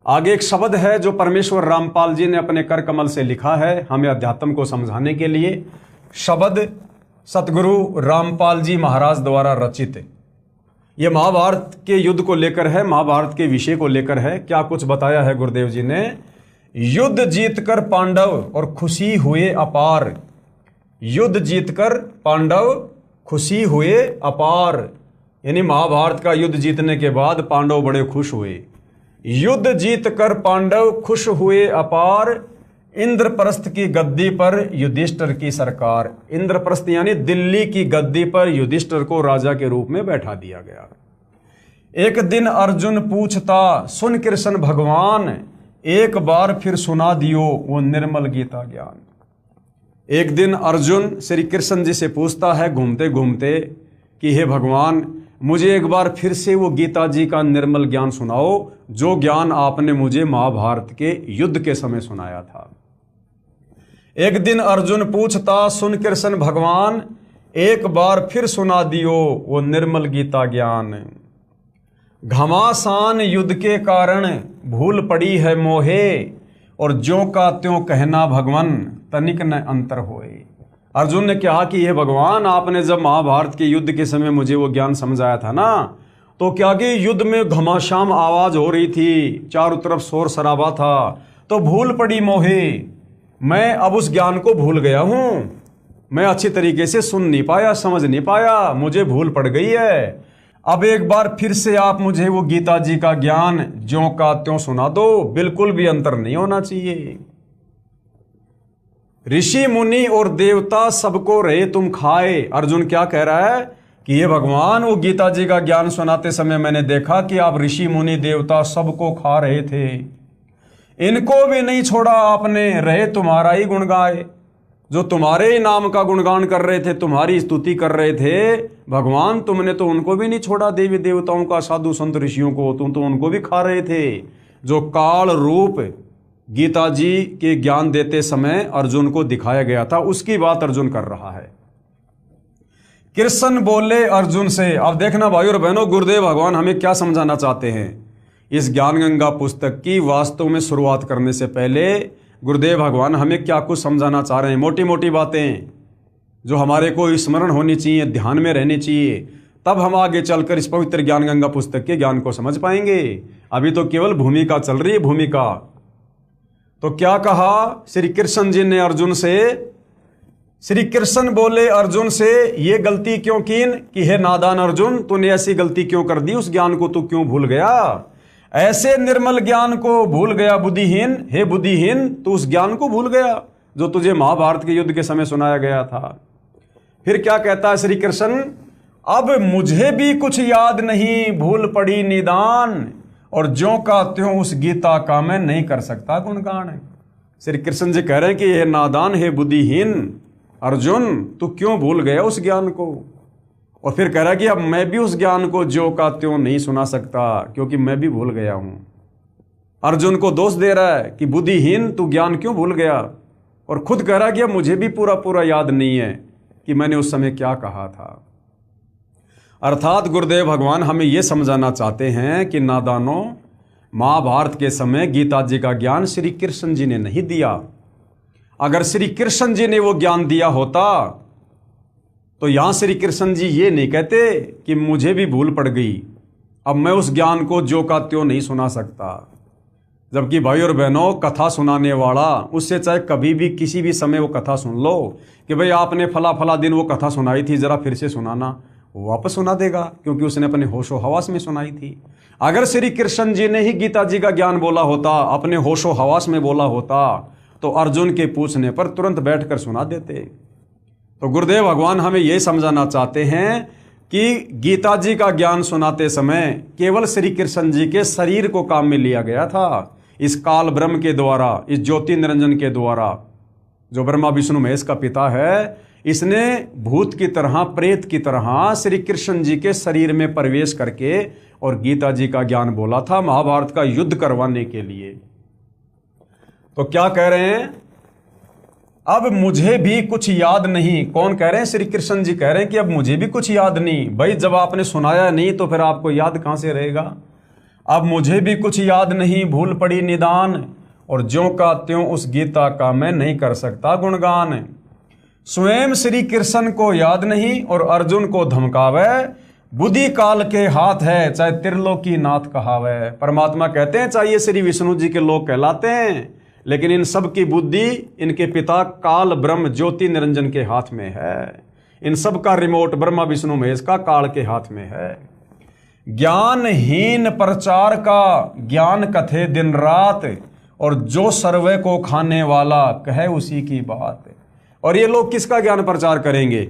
आगे एक शब्द है जो परमेश्वर रामपाल जी ने अपने कर कमल से लिखा है हमें अध्यात्म को समझाने के लिए। शब्द सतगुरु रामपाल जी महाराज द्वारा रचित। ये महाभारत के युद्ध को लेकर है, महाभारत के विषय को लेकर है। क्या कुछ बताया है गुरुदेव जी ने। युद्ध जीतकर पांडव और खुशी हुए अपार। युद्ध जीतकर पांडव खुशी हुए अपार, यानी महाभारत का युद्ध जीतने के बाद पांडव बड़े खुश हुए। युद्ध जीतकर पांडव खुश हुए अपार, इंद्रप्रस्थ की गद्दी पर युधिष्ठिर की सरकार। इंद्रप्रस्थ यानी दिल्ली की गद्दी पर युधिष्ठिर को राजा के रूप में बैठा दिया गया। एक दिन अर्जुन पूछता सुन कृष्ण भगवान, एक बार फिर सुना दियो वो निर्मल गीता ज्ञान। एक दिन अर्जुन श्री कृष्ण जी से पूछता है घूमते घूमते कि हे भगवान, मुझे एक बार फिर से वो गीता जी का निर्मल ज्ञान सुनाओ जो ज्ञान आपने मुझे महाभारत के युद्ध के समय सुनाया था। एक दिन अर्जुन पूछता सुन कृष्ण भगवान, एक बार फिर सुना दियो वो निर्मल गीता ज्ञान। घमासान युद्ध के कारण भूल पड़ी है मोहे, और ज्यों का त्यों कहना भगवान तनिक न अंतर होए। अर्जुन ने कहा कि ये भगवान, आपने जब महाभारत के युद्ध के समय मुझे वो ज्ञान समझाया था ना, तो क्या कि युद्ध में घमासान आवाज हो रही थी, चारों तरफ शोर शराबा था, तो भूल पड़ी मोहे। मैं अब उस ज्ञान को भूल गया हूं, मैं अच्छी तरीके से सुन नहीं पाया, समझ नहीं पाया, मुझे भूल पड़ गई है। अब एक बार फिर से आप मुझे वो गीता जी का ज्ञान ज्यों का त्यों सुना दो, बिल्कुल भी अंतर नहीं होना चाहिए। ऋषि मुनि और देवता सबको रहे तुम खाए। अर्जुन क्या कह रहा है कि ये भगवान, वो गीता जी का ज्ञान सुनाते समय मैंने देखा कि आप ऋषि मुनि देवता सबको खा रहे थे, इनको भी नहीं छोड़ा आपने, रहे तुम्हारा ही गुण गाए। जो तुम्हारे ही नाम का गुणगान कर रहे थे, तुम्हारी स्तुति कर रहे थे, भगवान तुमने तो उनको भी नहीं छोड़ा, देवी देवताओं का, साधु संत ऋषियों को, तुम तो उनको भी खा रहे थे। जो काल रूप गीता जी के ज्ञान देते समय अर्जुन को दिखाया गया था, उसकी बात अर्जुन कर रहा है। कृष्ण बोले अर्जुन से, अब देखना भाई और बहनों, गुरुदेव भगवान हमें क्या समझाना चाहते हैं। इस ज्ञान गंगा पुस्तक की वास्तव में शुरुआत करने से पहले गुरुदेव भगवान हमें क्या कुछ समझाना चाह रहे हैं। मोटी मोटी बातें जो हमारे को स्मरण होनी चाहिए, ध्यान में रहनी चाहिए, तब हम आगे चलकर इस पवित्र ज्ञान गंगा पुस्तक के ज्ञान को समझ पाएंगे। अभी तो केवल भूमिका चल रही है, भूमिका। तो क्या कहा श्री कृष्ण जी ने अर्जुन से। श्री कृष्ण बोले अर्जुन से, ये गलती क्यों कीन कि हे नादान अर्जुन, तूने ऐसी गलती क्यों कर दी, उस ज्ञान को तू क्यों भूल गया, ऐसे निर्मल ज्ञान को भूल गया बुद्धिहीन। हे बुद्धिहीन, तू उस ज्ञान को भूल गया जो तुझे महाभारत के युद्ध के समय सुनाया गया था। फिर क्या कहता है श्री कृष्ण, अब मुझे भी कुछ याद नहीं, भूल पड़ी निदान, और ज्यों का त्यों उस गीता का मैं नहीं कर सकता गुणगान। श्री कृष्ण जी कह रहे हैं कि हे नादान, हे बुद्धिहीन अर्जुन, तू क्यों भूल गया उस ज्ञान को। और फिर कह रहा है कि अब मैं भी उस ज्ञान को ज्यों का त्यों नहीं सुना सकता, क्योंकि मैं भी भूल गया हूं। अर्जुन को दोष दे रहा है कि बुद्धिहीन, तू ज्ञान क्यों भूल गया, और खुद कह रहा है कि अब मुझे भी पूरा पूरा याद नहीं है कि मैंने उस समय क्या कहा था। अर्थात गुरुदेव भगवान हमें यह समझाना चाहते हैं कि नादानों, महाभारत के समय गीता जी का ज्ञान श्री कृष्ण जी ने नहीं दिया। अगर श्री कृष्ण जी ने वो ज्ञान दिया होता तो यहां श्री कृष्ण जी ये नहीं कहते कि मुझे भी भूल पड़ गई, अब मैं उस ज्ञान को ज्यों का त्यों नहीं सुना सकता। जबकि भाई और बहनों, कथा सुनाने वाला, उससे चाहे कभी भी किसी भी समय वो कथा सुन लो कि भाई आपने फला फला दिन वो कथा सुनाई थी, जरा फिर से सुनाना, वो वापस सुना देगा, क्योंकि उसने अपने होशो हवास में सुनाई थी। अगर श्री कृष्ण जी ने ही गीता जी का ज्ञान बोला होता, अपने होशो हवास में बोला होता, तो अर्जुन के पूछने पर तुरंत बैठकर सुना देते। तो गुरुदेव भगवान हमें यह समझाना चाहते हैं कि गीता जी का ज्ञान सुनाते समय केवल श्री कृष्ण जी के शरीर को काम में लिया गया था, इस काल ब्रह्म के द्वारा, इस ज्योति निरंजन के द्वारा। जो ब्रह्मा विष्णु महेश का पिता है, इसने भूत की तरह, प्रेत की तरह श्री कृष्ण जी के शरीर में प्रवेश करके और गीता जी का ज्ञान बोला था महाभारत का युद्ध करवाने के लिए। तो क्या कह रहे हैं, अब मुझे भी कुछ याद नहीं। कौन कह रहे हैं? श्री कृष्ण जी कह रहे हैं कि अब मुझे भी कुछ याद नहीं। भाई जब आपने सुनाया नहीं तो फिर आपको याद कहां से रहेगा। अब मुझे भी कुछ याद नहीं, भूल पड़ी निदान, और ज्यों का त्यों उस गीता का मैं नहीं कर सकता गुणगान। स्वयं श्री कृष्ण को याद नहीं और अर्जुन को धमकावे, बुद्धि काल के हाथ है चाहे त्रिलोकी नाथ कहावे। परमात्मा कहते हैं चाहे ये श्री विष्णु जी के लोग कहलाते हैं, लेकिन इन सब की बुद्धि इनके पिता काल ब्रह्म ज्योति निरंजन के हाथ में है। इन सब का रिमोट ब्रह्मा विष्णु महेश का काल के हाथ में है। ज्ञानहीन प्रचार का ज्ञान कथे दिन रात, और जो सर्वे को खाने वाला कहे उसी की बात। और ये लोग किसका ज्ञान प्रचार करेंगे?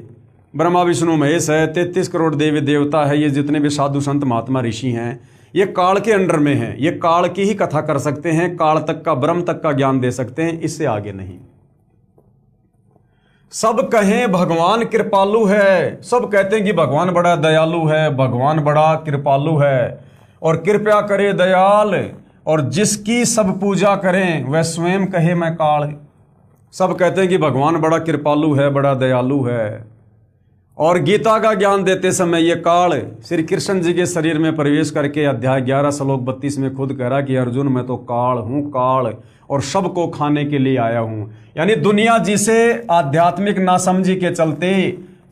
ब्रह्मा विष्णु महेश है, 33 करोड़ देवी देवता है, ये जितने भी साधु संत महात्मा ऋषि हैं, ये काल के अंडर में हैं। ये काल की ही कथा कर सकते हैं, काल तक का ब्रह्म तक का ज्ञान दे सकते हैं, इससे आगे नहीं। सब कहें भगवान कृपालु है, सब कहते हैं कि भगवान बड़ा दयालु है, भगवान बड़ा कृपालु है और कृपया करे दयाल, और जिसकी सब पूजा करें वह स्वयं कहे मैं काल। सब कहते हैं कि भगवान बड़ा कृपालु है, बड़ा दयालु है, और गीता का ज्ञान देते समय ये काल श्री कृष्ण जी के शरीर में प्रवेश करके अध्याय 11 श्लोक 32 में खुद कह रहा कि अर्जुन मैं तो काल हूँ, काल, और सबको खाने के लिए आया हूँ। यानी दुनिया जिसे आध्यात्मिक नासमझी के चलते,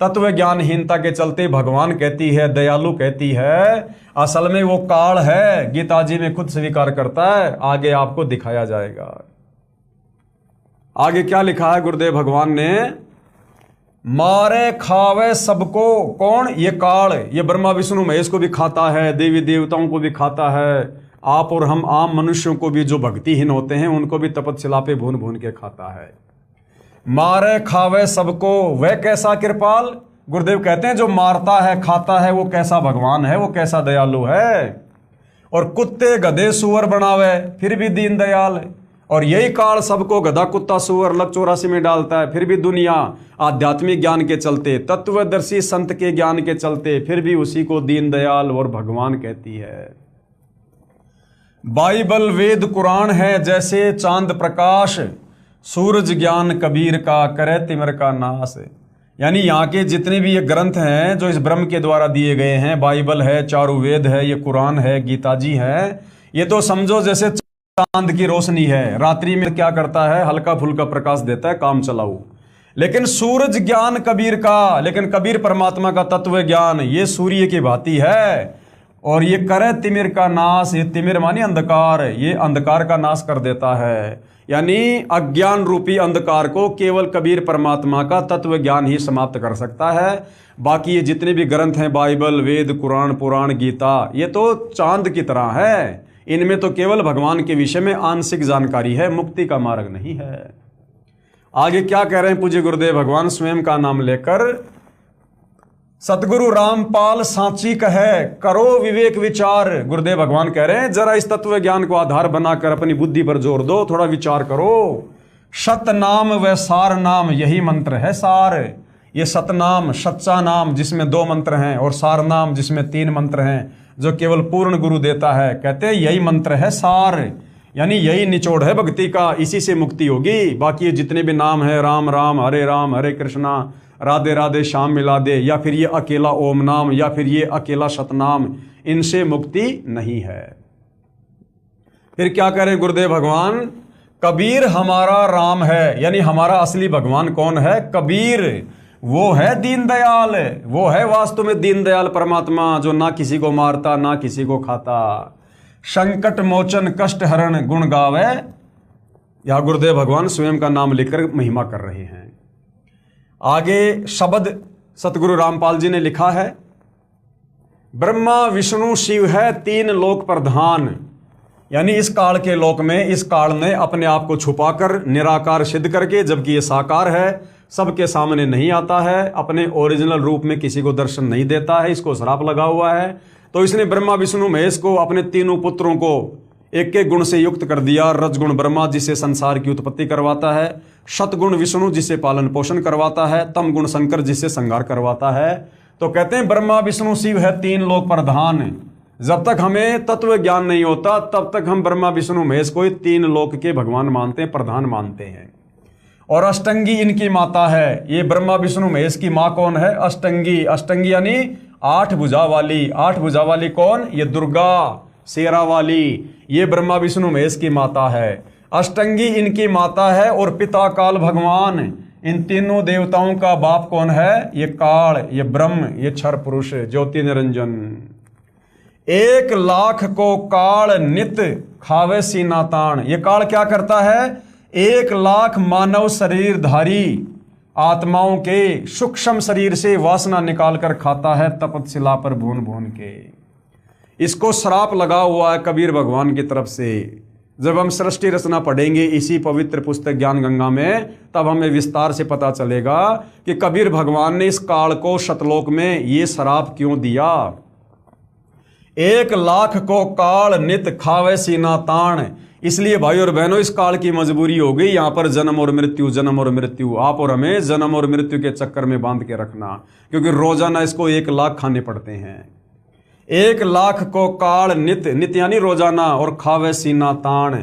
तत्व ज्ञानहीनता के चलते भगवान कहती है, दयालु कहती है, असल में वो काल है। गीता जी में खुद स्वीकार करता है, आगे आपको दिखाया जाएगा। आगे क्या लिखा है गुरुदेव भगवान ने? मारे खावे सबको कौन? ये काल, ये ब्रह्मा विष्णु महेश को भी खाता है, देवी देवताओं को भी खाता है, आप और हम आम मनुष्यों को भी, जो भक्तिहीन होते हैं उनको भी तपस्या पे भून भून के खाता है। मारे खावे सबको वह कैसा कृपाल? गुरुदेव कहते हैं जो मारता है खाता है वो कैसा भगवान है, वो कैसा दयालु है। और कुत्ते गधे सुअर बनावे फिर भी दीन दयाल, और यही काल सबको गधा कुत्ता सुअर लग 84 में डालता है, फिर भी दुनिया आध्यात्मिक ज्ञान के चलते, तत्वदर्शी संत के ज्ञान के चलते फिर भी उसी को दीन दयाल और भगवान कहती है। बाइबल वेद कुरान है जैसे चांद प्रकाश, सूरज ज्ञान कबीर का करे तिमिर का नाश। यानी यहाँ के जितने भी ये ग्रंथ हैं जो इस ब्रह्म के द्वारा दिए गए हैं, बाइबल है, चारों वेद है, ये कुरान है, गीता जी है, ये तो समझो जैसे चांद की रोशनी है, रात्रि में क्या करता है, हल्का फुल्का प्रकाश देता है, काम चलाऊ। लेकिन सूरज ज्ञान कबीर का, लेकिन कबीर परमात्मा का तत्व ज्ञान ये सूर्य की भांति है, और ये करे तिमिर का नाश। ये तिमिर मानी अंधकार, ये अंधकार का नाश कर देता है। यानी अज्ञान रूपी अंधकार को केवल कबीर परमात्मा का तत्व ज्ञान ही समाप्त कर सकता है। बाकी ये जितने भी ग्रंथ हैं, बाइबल, वेद, कुरान, पुराण, गीता, ये तो चांद की तरह है, इनमें तो केवल भगवान के विषय में आंशिक जानकारी है, मुक्ति का मार्ग नहीं है। आगे क्या कह रहे हैं पूज्य गुरुदेव भगवान स्वयं का नाम लेकर? सतगुरु रामपाल सांची कहे करो विवेक विचार। गुरुदेव भगवान कह रहे हैं जरा इस तत्व ज्ञान को आधार बनाकर अपनी बुद्धि पर जोर दो, थोड़ा विचार करो। सतनाम व सार नाम यही मंत्र है सार। ये सतनाम सच्चा नाम जिसमें 2 मंत्र हैं, और सार नाम जिसमें 3 मंत्र हैं, जो केवल पूर्ण गुरु देता है। कहते हैं यही मंत्र है सार, यानी यही निचोड़ है भक्ति का, इसी से मुक्ति होगी। बाकी ये जितने भी नाम है, राम राम हरे कृष्णा राधे राधे श्याम मिला दे, या फिर ये अकेला ओम नाम, या फिर ये अकेला सतनाम, इनसे मुक्ति नहीं है। फिर क्या करें गुरुदेव भगवान? कबीर हमारा राम है, यानी हमारा असली भगवान कौन है? कबीर। वो है दीनदयाल, वो है वास्तव में दीनदयाल परमात्मा, जो ना किसी को मारता ना किसी को खाता। संकट मोचन कष्ट हरण गुण गावे। यह गुरुदेव भगवान स्वयं का नाम लेकर महिमा कर रहे हैं। आगे शब्द सतगुरु रामपाल जी ने लिखा है, ब्रह्मा विष्णु शिव है 3 लोक प्रधान। यानी इस काल के लोक में इस काल ने अपने आप को छुपाकर निराकार सिद्ध करके, जबकि ये साकार है, सबके सामने नहीं आता है, अपने ओरिजिनल रूप में किसी को दर्शन नहीं देता है, इसको श्राप लगा हुआ है। तो इसने ब्रह्मा विष्णु महेश को अपने 3 पुत्रों को एक एक गुण से युक्त कर दिया। रजगुण ब्रह्मा जिसे संसार की उत्पत्ति करवाता है, सतगुण विष्णु जिसे पालन पोषण करवाता है, तम गुण शंकर जिसे संहार करवाता है। तो कहते हैं ब्रह्मा विष्णु शिव है 3 लोक प्रधान। जब तक हमें तत्व ज्ञान नहीं होता तब तक हम ब्रह्मा विष्णु महेश को 3 लोक के भगवान मानते हैं, प्रधान मानते हैं। और अष्टंगी इनकी माता है। ये ब्रह्मा विष्णु महेश की माँ कौन है? अष्टंगी। अष्टंगी यानी 8 भुजा वाली। 8 भुजा वाली कौन? ये दुर्गा, शेरा वाली, ये ब्रह्मा विष्णु महेश की माता है। अष्टंगी इनकी माता है और पिता काल भगवान। इन तीनों देवताओं का बाप कौन है? ये काल, ये ब्रह्म, ये क्षर पुरुष ज्योति निरंजन। 1,00,000 को काल नित खावे सीना ताण। ये काल क्या करता है? 1,00,000 मानव शरीरधारी आत्माओं के सूक्ष्म शरीर से वासना निकालकर खाता है तपतशिला पर भून भून के। इसको श्राप लगा हुआ है कबीर भगवान की तरफ से। जब हम सृष्टि रचना पढ़ेंगे इसी पवित्र पुस्तक ज्ञान गंगा में, तब हमें विस्तार से पता चलेगा कि कबीर भगवान ने इस काल को शतलोक में ये श्राप क्यों दिया। 1,00,000 को काल नित खावे सीना ताण। इसलिए भाई और बहनों, इस काल की मजबूरी हो गई यहाँ पर जन्म और मृत्यु, जन्म और मृत्यु। आप और हमें जन्म और मृत्यु के चक्कर में बांध के रखना, क्योंकि रोजाना इसको 1,00,000 खाने पड़ते हैं। 1,00,000 को काल नित, नित यानी रोजाना, और खावे सीना ताण।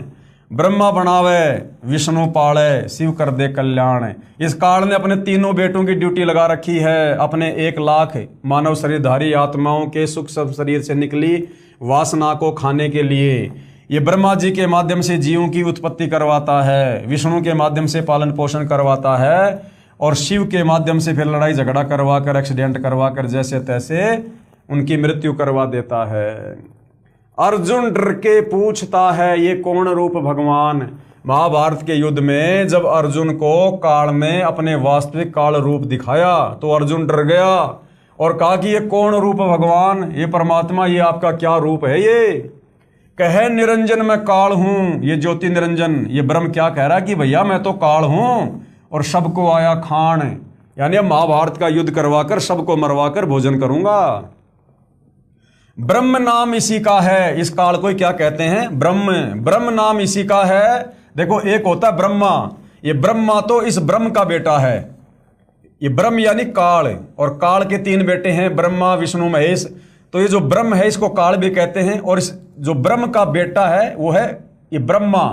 ब्रह्मा बनावे विष्णु पाले, शिव कर दे कल्याण। इस काल ने अपने तीनों बेटों की ड्यूटी लगा रखी है अपने 1,00,000 मानव शरीरधारी आत्माओं के सूक्ष्म शरीर से निकली वासना को खाने के लिए। ये ब्रह्मा जी के माध्यम से जीवों की उत्पत्ति करवाता है, विष्णु के माध्यम से पालन पोषण करवाता है, और शिव के माध्यम से फिर लड़ाई झगड़ा करवा कर, एक्सीडेंट करवा कर, जैसे तैसे उनकी मृत्यु करवा देता है। अर्जुन डर के पूछता है ये कौन रूप भगवान। महाभारत के युद्ध में जब अर्जुन को काल में अपने वास्तविक काल रूप दिखाया तो अर्जुन डर गया और कहा कि ये कौन रूप भगवान, ये परमात्मा, ये आपका क्या रूप है? ये कहे निरंजन मैं काल हूं, ये ज्योति निरंजन। ये ब्रह्म क्या कह रहा है कि भैया मैं तो काल हूं और सबको आया खान, यानी महाभारत का युद्ध करवाकर सबको मरवाकर भोजन करूंगा। ब्रह्म नाम इसी का है। इस काल को क्या कहते हैं? ब्रह्म। ब्रह्म नाम इसी का है। देखो, एक होता है ब्रह्मा, ये ब्रह्मा तो इस ब्रह्म का बेटा है। ये ब्रह्म यानी काल, और काल के 3 बेटे हैं, ब्रह्मा विष्णु महेश। तो ये जो ब्रह्म है इसको काल भी कहते हैं, और इस जो ब्रह्म का बेटा है वो है ये ब्रह्मा।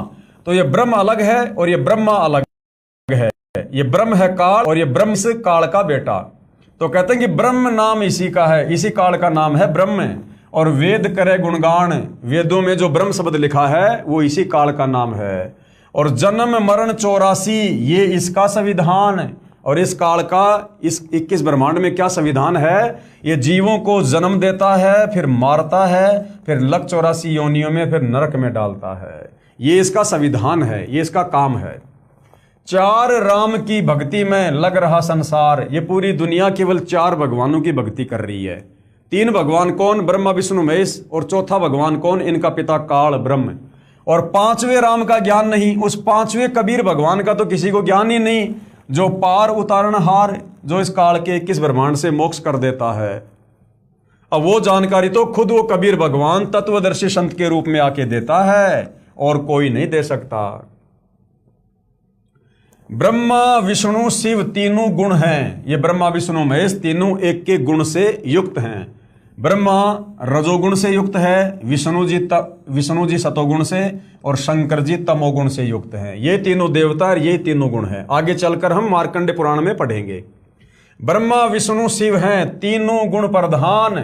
तो ये ब्रह्म अलग है और ये ब्रह्मा अलग है। ये ब्रह्म है काल और ये ब्रह्म से काल का बेटा। तो कहते हैं कि ब्रह्म नाम इसी का है, इसी काल का नाम है ब्रह्म। और वेद करे गुणगान, वेदों में जो ब्रह्म शब्द लिखा है वो इसी काल का नाम है। और जन्म मरण 84 ये इसका संविधान। और इस काल का इस 21 ब्रह्मांड में क्या संविधान है? ये जीवों को जन्म देता है, फिर मारता है, फिर लक 84 योनियों में, फिर नरक में डालता है। ये इसका संविधान है, ये इसका काम है। 4 राम की भक्ति में लग रहा संसार। ये पूरी दुनिया केवल 4 भगवानों की भक्ति कर रही है। 3 भगवान कौन? ब्रह्मा विष्णु महेश। और चौथा भगवान कौन? इनका पिता काल ब्रह्म। और 5वें राम का ज्ञान नहीं, उस 5वें कबीर भगवान का तो किसी को ज्ञान ही नहीं, जो पार उतारणहार, जो इस काल के 21 ब्रह्मांड से मोक्ष कर देता है। अब वो जानकारी तो खुद वो कबीर भगवान तत्वदर्शी संत के रूप में आके देता है, और कोई नहीं दे सकता। ब्रह्मा विष्णु शिव तीनों गुण हैं। ये ब्रह्मा विष्णु महेश तीनों एक के गुण से युक्त हैं। ब्रह्मा रजोगुण से युक्त है, विष्णु जी सतोगुण से, और शंकर जी तमोगुण से युक्त हैं। ये तीनों देवता और ये तीनों गुण हैं। आगे चलकर हम मार्कंडे पुराण में पढ़ेंगे। ब्रह्मा विष्णु शिव हैं तीनों गुण प्रधान,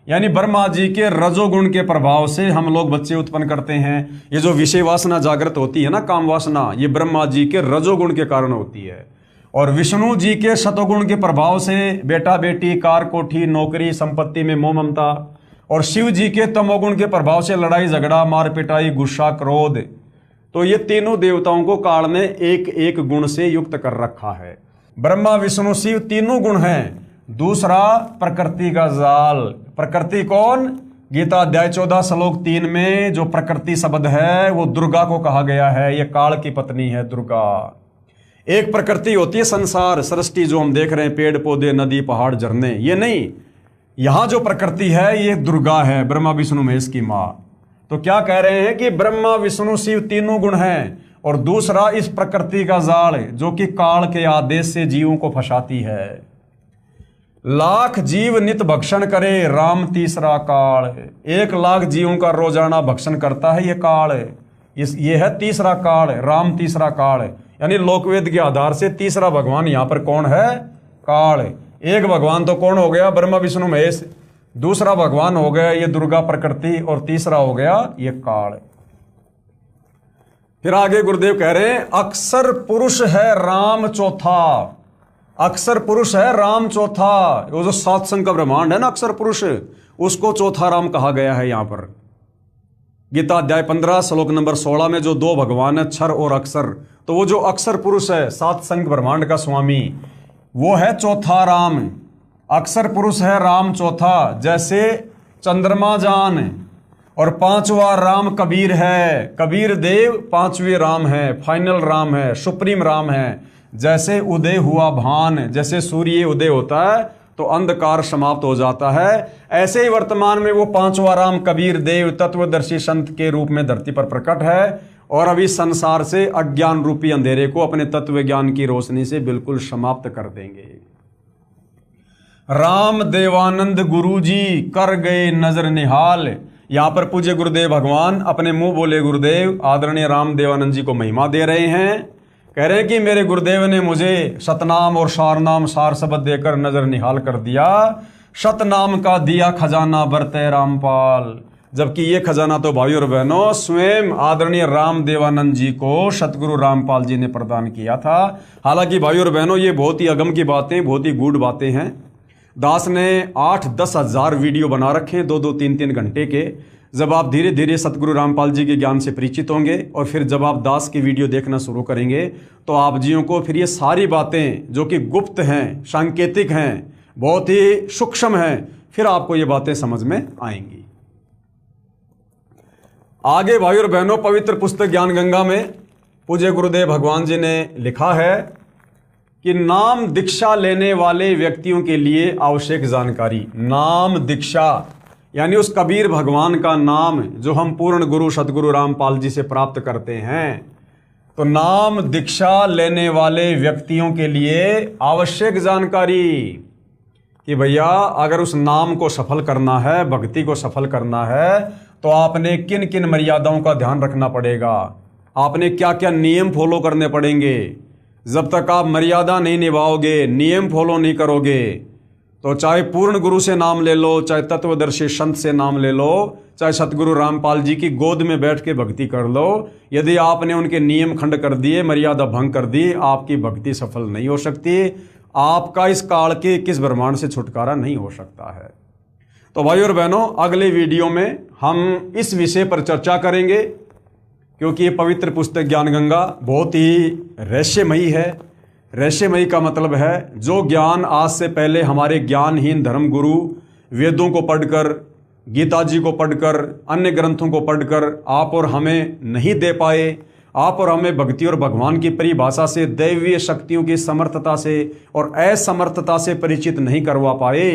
यानी ब्रह्मा जी के रजोगुण के प्रभाव से हम लोग बच्चे उत्पन्न करते हैं। ये जो विषय वासना जागृत होती है ना, काम वासना, ये ब्रह्मा जी के रजोगुण के कारण होती है। और विष्णु जी के सतोगुण के प्रभाव से बेटा बेटी, कार कोठी, नौकरी, संपत्ति में मोह ममता। और शिव जी के तमोगुण के प्रभाव से लड़ाई झगड़ा, मार पिटाई, गुस्सा, क्रोध। तो ये तीनों देवताओं को काल ने एक एक गुण से युक्त कर रखा है। ब्रह्मा विष्णु शिव तीनों गुण हैं। दूसरा प्रकृति का जाल। प्रकृति कौन? गीता अध्याय 14 श्लोक 3 में जो प्रकृति शब्द है वो दुर्गा को कहा गया है। ये काल की पत्नी है दुर्गा। एक प्रकृति होती है संसार, सृष्टि जो हम देख रहे हैं, पेड़ पौधे, नदी, पहाड़, झरने, ये नहीं। यहां जो प्रकृति है ये दुर्गा है, ब्रह्मा विष्णु महेश की मां। तो क्या कह रहे हैं कि ब्रह्मा विष्णु शिव तीनों गुण हैं। और दूसरा इस प्रकृति का जाल जो कि काल के आदेश से जीवों को फंसाती है। लाख जीव नित भक्षण करे, राम तीसरा काल। 1,00,000 जीवों का रोजाना भक्षण करता है ये काल। ये है तीसरा काल, राम तीसरा काल। यानी लोकवेद के आधार से तीसरा भगवान यहां पर कौन है? काल। एक भगवान तो कौन हो गया? ब्रह्मा विष्णु महेश। दूसरा भगवान हो गया ये दुर्गा प्रकृति, और तीसरा हो गया ये काल। फिर आगे गुरुदेव कह रहे हैं अक्षर पुरुष है राम चौथा। अक्षर पुरुष है राम चौथा। वो जो सत्संग का ब्रह्मांड है ना अक्षर पुरुष, उसको चौथा राम कहा गया है यहां पर। गीता अध्याय 15 श्लोक नंबर 16 में जो दो भगवान है क्षर और अक्षर, तो वो जो अक्षर पुरुष है सत्संग ब्रह्मांड का स्वामी, वो है चौथा राम। अक्षर पुरुष है राम चौथा, जैसे चंद्रमा जान, और पांचवा राम कबीर है। कबीर देव पांचवे राम है, फाइनल राम है, सुप्रीम राम है। जैसे उदय हुआ भान, जैसे सूर्य उदय होता है तो अंधकार समाप्त हो जाता है, ऐसे ही वर्तमान में वो पांचवा राम कबीर देव तत्वदर्शी संत के रूप में धरती पर प्रकट है, और अभी संसार से अज्ञान रूपी अंधेरे को अपने तत्व ज्ञान की रोशनी से बिल्कुल समाप्त कर देंगे। राम देवानंद गुरु जी कर गए नजर निहाल। यहां पर पूज्य गुरुदेव भगवान अपने मुंह बोले गुरुदेव आदरणीय राम देवानंद जी को महिमा दे रहे हैं। कह रहे हैं कि मेरे गुरुदेव ने मुझे सतनाम और सारनाम सार शब्द देकर नजर निहाल कर दिया। सतनाम का दिया खजाना बरते रामपाल। जबकि ये खजाना तो भाई और बहनों स्वयं आदरणीय राम देवानंद जी को सतगुरु रामपाल जी ने प्रदान किया था। हालांकि भाई और बहनों ये बहुत ही अगम की बातें, बहुत ही गूढ़ बातें हैं। दास ने 8-10 हज़ार वीडियो बना रखे हैं 2-2, 3-3 घंटे के। जब आप धीरे धीरे सतगुरु रामपाल जी के ज्ञान से परिचित होंगे और फिर जब आप दास की वीडियो देखना शुरू करेंगे तो आप जियों को फिर ये सारी बातें जो कि गुप्त हैं, सांकेतिक हैं, बहुत ही सूक्ष्म हैं, फिर आपको ये बातें समझ में आएंगी। आगे भाई और बहनों पवित्र पुस्तक ज्ञान गंगा में पूज्य गुरुदेव भगवान जी ने लिखा है कि नाम दीक्षा लेने वाले व्यक्तियों के लिए आवश्यक जानकारी। नाम दीक्षा यानी उस कबीर भगवान का नाम जो हम पूर्ण गुरु सतगुरु रामपाल जी से प्राप्त करते हैं। तो नाम दीक्षा लेने वाले व्यक्तियों के लिए आवश्यक जानकारी कि भैया अगर उस नाम को सफल करना है, भक्ति को सफल करना है, तो आपने किन किन मर्यादाओं का ध्यान रखना पड़ेगा, आपने क्या क्या नियम फॉलो करने पड़ेंगे। जब तक आप मर्यादा नहीं निभाओगे, नियम फॉलो नहीं करोगे, तो चाहे पूर्ण गुरु से नाम ले लो, चाहे तत्वदर्शी संत से नाम ले लो, चाहे सतगुरु रामपाल जी की गोद में बैठ के भक्ति कर लो, यदि आपने उनके नियम खंड कर दिए, मर्यादा भंग कर दी, आपकी भक्ति सफल नहीं हो सकती। आपका इस काल के किस ब्रह्मांड से छुटकारा नहीं हो सकता है। तो भाई और बहनों अगले वीडियो में हम इस विषय पर चर्चा करेंगे, क्योंकि ये पवित्र पुस्तक ज्ञान गंगा बहुत ही रहस्यमयी है। रहस्यमयी का मतलब है जो ज्ञान आज से पहले हमारे ज्ञानहीन धर्म गुरु वेदों को पढ़कर, गीता जी को पढ़कर, अन्य ग्रंथों को पढ़कर आप और हमें नहीं दे पाए, आप और हमें भक्ति और भगवान की परिभाषा से, दैवीय शक्तियों की समर्थता से और असमर्थता से परिचित नहीं करवा पाए,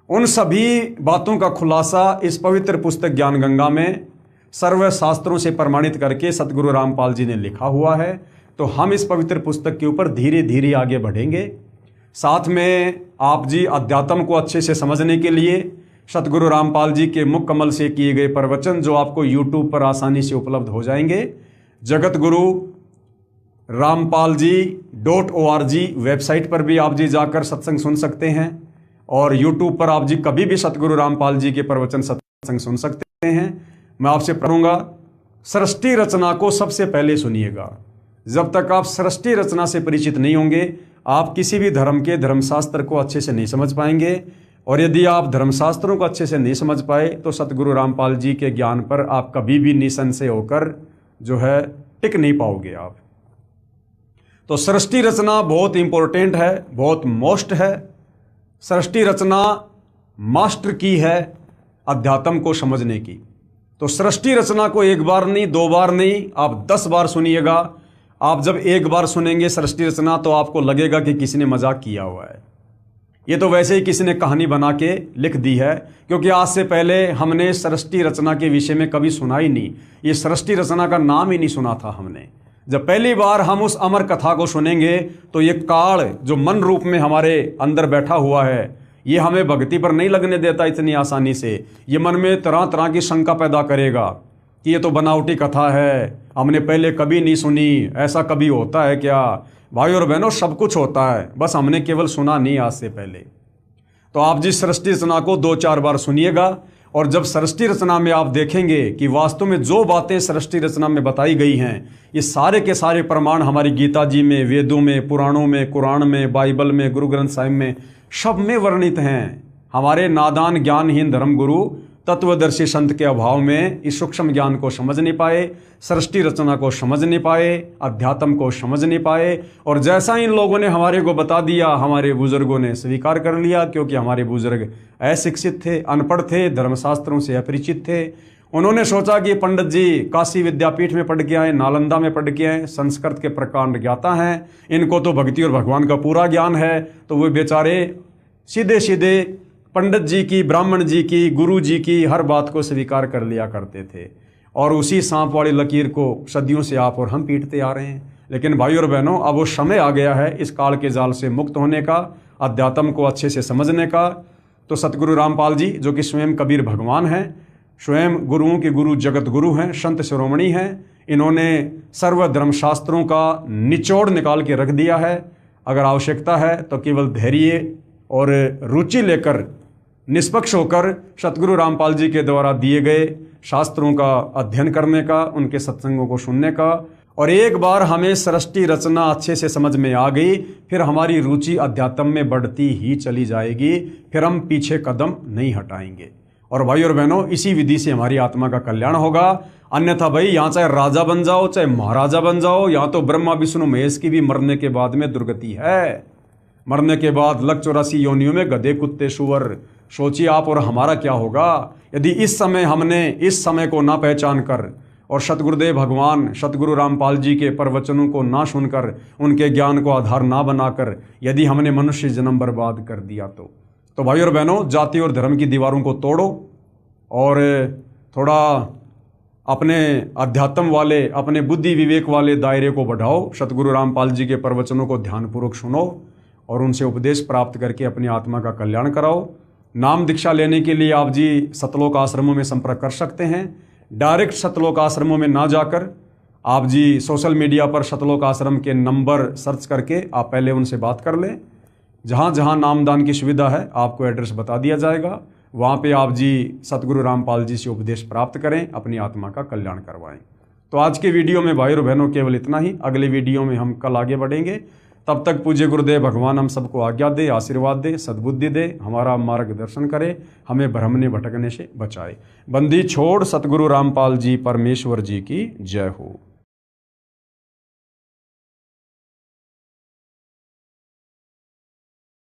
उन सभी बातों का खुलासा इस पवित्र पुस्तक ज्ञान गंगा में सर्व शास्त्रों से प्रमाणित करके सतगुरु रामपाल जी ने लिखा हुआ है। तो हम इस पवित्र पुस्तक के ऊपर धीरे धीरे आगे बढ़ेंगे। साथ में आप जी अध्यात्म को अच्छे से समझने के लिए सतगुरु रामपाल जी के मुख कमल से किए गए प्रवचन जो आपको यूट्यूब पर आसानी से उपलब्ध हो जाएंगे, जगत गुरु रामपाल जी .org वेबसाइट पर भी आप जी जाकर सत्संग सुन सकते हैं, और यूट्यूब पर आप जी कभी भी सतगुरु रामपाल जी के प्रवचन सत्संग सुन सकते हैं। मैं आपसे कहूँगा सृष्टि रचना को सबसे पहले सुनिएगा। जब तक आप सृष्टि रचना से परिचित नहीं होंगे, आप किसी भी धर्म के धर्मशास्त्र को अच्छे से नहीं समझ पाएंगे, और यदि आप धर्मशास्त्रों को अच्छे से नहीं समझ पाए तो सतगुरु रामपाल जी के ज्ञान पर आप कभी भी निसंशय होकर जो है टिक नहीं पाओगे आप। तो सृष्टि रचना बहुत इंपॉर्टेंट है, बहुत मोस्ट है। सृष्टि रचना मास्टर की है अध्यात्म को समझने की। तो सृष्टि रचना को एक बार नहीं, 2 बार नहीं, आप 10 बार सुनिएगा। आप जब एक बार सुनेंगे सृष्टि रचना तो आपको लगेगा कि किसी ने मजाक किया हुआ है, ये तो वैसे ही किसी ने कहानी बना के लिख दी है, क्योंकि आज से पहले हमने सृष्टि रचना के विषय में कभी सुना ही नहीं। ये सृष्टि रचना का नाम ही नहीं सुना था हमने। जब पहली बार हम उस अमर कथा को सुनेंगे तो ये काल जो मन रूप में हमारे अंदर बैठा हुआ है, ये हमें भक्ति पर नहीं लगने देता इतनी आसानी से। ये मन में तरह तरह की शंका पैदा करेगा कि ये तो बनावटी कथा है, हमने पहले कभी नहीं सुनी, ऐसा कभी होता है क्या। भाई और बहनों सब कुछ होता है, बस हमने केवल सुना नहीं आज से पहले। तो आप जिस सृष्टि रचना को 2-4 बार सुनिएगा, और जब सृष्टि रचना में आप देखेंगे कि वास्तव में जो बातें सृष्टि रचना में बताई गई हैं, ये सारे के सारे प्रमाण हमारी गीता जी में, वेदों में, पुराणों में, कुरान में, बाइबल में, गुरु ग्रंथ साहिब में, सब में वर्णित हैं। हमारे नादान ज्ञानहीन धर्मगुरु तत्वदर्शी संत के अभाव में इस सूक्ष्म ज्ञान को समझ नहीं पाए, सृष्टि रचना को समझ नहीं पाए, अध्यात्म को समझ नहीं पाए। और जैसा इन लोगों ने हमारे को बता दिया, हमारे बुजुर्गों ने स्वीकार कर लिया, क्योंकि हमारे बुजुर्ग अशिक्षित थे, अनपढ़ थे, धर्मशास्त्रों से अपरिचित थे। उन्होंने सोचा कि पंडित जी काशी विद्यापीठ में पढ़ के आए, नालंदा में पढ़ के आए, संस्कृत के प्रकांड ज्ञाता हैं, इनको तो भक्ति और भगवान का पूरा ज्ञान है। तो वो बेचारे सीधे सीधे पंडित जी की, ब्राह्मण जी की, गुरु जी की हर बात को स्वीकार कर लिया करते थे, और उसी सांप वाली लकीर को सदियों से आप और हम पीटते आ रहे हैं। लेकिन भाई और बहनों, अब वो समय आ गया है इस काल के जाल से मुक्त होने का, अध्यात्म को अच्छे से समझने का। तो सतगुरु रामपाल जी, जो कि स्वयं कबीर भगवान हैं, स्वयं गुरुओं के गुरु, जगत गुरु हैं, संत शिरोमणि हैं, इन्होंने सर्व धर्मशास्त्रों का निचोड़ निकाल के रख दिया है। अगर आवश्यकता है तो केवल धैर्य और रुचि लेकर, निष्पक्ष होकर सतगुरु रामपाल जी के द्वारा दिए गए शास्त्रों का अध्ययन करने का, उनके सत्संगों को सुनने का। और एक बार हमें सृष्टि रचना अच्छे से समझ में आ गई, फिर हमारी रुचि अध्यात्म में बढ़ती ही चली जाएगी, फिर हम पीछे कदम नहीं हटाएंगे। और भाई और बहनों, इसी विधि से हमारी आत्मा का कल्याण होगा। अन्यथा भाई, यहाँ चाहे राजा बन जाओ, चाहे महाराजा बन जाओ, यहाँ तो ब्रह्मा विष्णु महेश की भी मरने के बाद में दुर्गति है। मरने के बाद 184 योनियों में गधे, कुत्ते, सुअर। सोचिए आप और हमारा क्या होगा यदि इस समय हमने इस समय को ना पहचान कर और सतगुरुदेव भगवान, सतगुरु रामपाल जी के प्रवचनों को ना सुनकर, उनके ज्ञान को आधार ना बनाकर यदि हमने मनुष्य जन्म बर्बाद कर दिया तो भाई और बहनों, जाति और धर्म की दीवारों को तोड़ो और थोड़ा अपने अध्यात्म वाले, अपने बुद्धि विवेक वाले दायरे को बढ़ाओ। सतगुरु रामपाल जी के प्रवचनों को ध्यानपूर्वक सुनो और उनसे उपदेश प्राप्त करके अपनी आत्मा का कल्याण कराओ। नाम दीक्षा लेने के लिए आप जी सतलोक आश्रमों में संपर्क कर सकते हैं। डायरेक्ट सतलोक आश्रमों में ना जाकर आप जी सोशल मीडिया पर सतलोक आश्रम के नंबर सर्च करके आप पहले उनसे बात कर लें। जहाँ जहाँ नामदान की सुविधा है आपको एड्रेस बता दिया जाएगा, वहाँ पे आप जी सतगुरु रामपाल जी से उपदेश प्राप्त करें, अपनी आत्मा का कल्याण करवाएं। तो आज के वीडियो में भाई और बहनों केवल इतना ही। अगले वीडियो में हम कल आगे बढ़ेंगे। तब तक पूज्य गुरुदेव भगवान हम सबको आज्ञा दे, आशीर्वाद दे, सद्बुद्धि दे, हमारा मार्गदर्शन करे, हमें भ्रमने भटकने से बचाए। बंदी छोड़ सतगुरु रामपाल जी परमेश्वर जी की जय हो।